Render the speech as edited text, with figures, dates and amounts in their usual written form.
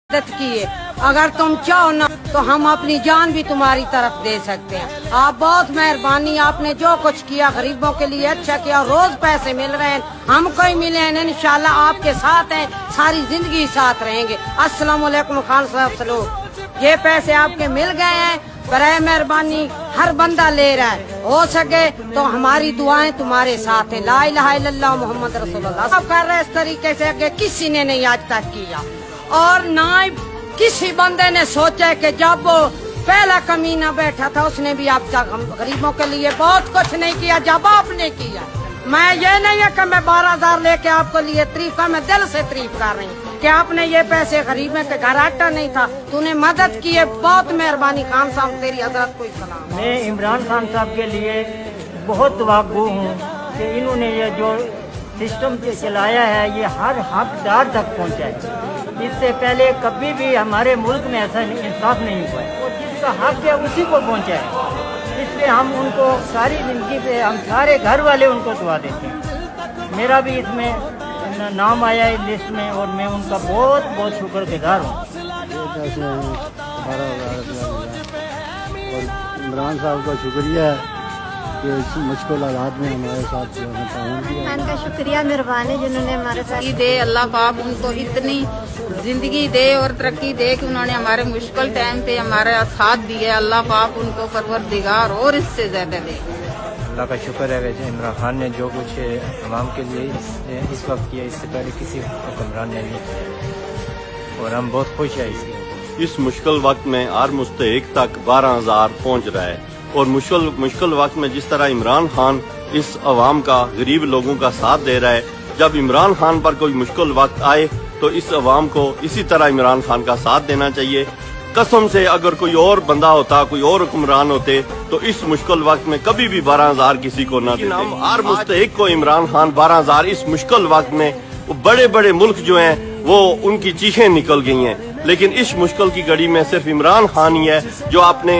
मदद किए। अगर तुम चाहो ना तो हम अपनी जान भी तुम्हारी तरफ दे सकते हैं। आप बहुत मेहरबानी, आपने जो कुछ किया गरीबों के लिए अच्छा किया। रोज पैसे मिल रहे हैं, हमको ही मिले हैं, इंशाल्लाह आपके साथ हैं, सारी जिंदगी साथ रहेंगे। अस्सलाम वालेकुम खान साहब सलूक, ये पैसे आपके मिल गए हैं, बराए मेहरबानी हर बंदा ले रहा है, हो सके तो हमारी दुआएं तुम्हारे साथ हैं। ला इलाहा इल्लल्लाह मुहम्मद रसूलुल्लाह। सब कर रहे इस तरीके से कि किसी ने नहीं आज तक किया, और ना किसी बंदे ने सोचा कि जब वो पहला कमीना बैठा था उसने भी आप तक हम गरीबों के लिए बहुत कुछ नहीं किया जब आपने किया। मैं ये नहीं है कि मैं 12,000 लेके आपको लिए तारीफ का, मैं दिल से तारीफ कर रही हूँ कि आपने ये पैसे गरीबों के घर आटा नहीं था, तूने मदद की है, बहुत मेहरबानी। खान साहब तेरी हजरत को सलाम। मैं इमरान खान साहब के लिए बहुत दुआगो हूँ कि इन्होंने ये जो सिस्टम चलाया है ये हर हकदार तक पहुँचाए। इससे पहले कभी भी हमारे मुल्क में ऐसा इंसाफ नहीं हुआ है, और जिसका हक है उसी को पहुँचाए। इसलिए हम उनको सारी ज़िंदगी पे हम सारे घर वाले उनको दुआ देते हैं। मेरा भी इसमें नाम आया है लिस्ट में, और मैं उनका बहुत बहुत शुक्रगुजार हूँ। और इमरान साहब का शुक्रिया है कि इस मुश्किल हालात में हमारे साथ ताउन किया। उनका शुक्रिया मेहरबानी जिन्होंने हमारे साथ दे। अल्लाह पाक उनको इतनी जिंदगी दे और तरक्की दे कि उन्होंने हमारे मुश्किल टाइम पे हमारा साथ दिया। अल्लाह पाक उनको परवरदिगार और इससे ज्यादा दे। अल्लाह का शुक्र है कि इमरान खान ने जो कुछ अवाम के लिए इस वक्त किया, इससे पहले किसी हुक्मरान ने नहीं किया, और हम बहुत खुश हैं इसलिए। इस मुश्किल वक्त में हर मुस्तहिक तक 12,000 पहुँच रहा है, और मुश्किल वक्त में जिस तरह इमरान खान इस अवाम का, गरीब लोगों का साथ दे रहा है, जब इमरान खान पर कोई मुश्किल वक्त आए तो इस अवाम को इसी तरह इमरान खान का साथ देना चाहिए। कसम से अगर कोई और बंदा होता, कोई और हुक्मरान होते तो इस मुश्किल वक्त में कभी भी 12,000 किसी को न देते। हम हर मुस्तहिक को इमरान खान 12,000 इस मुश्किल वक्त में, बड़े बड़े मुल्क जो हैं वो उनकी चीखें निकल गई हैं, लेकिन इस मुश्किल की घड़ी में सिर्फ इमरान खान ही है जो आपने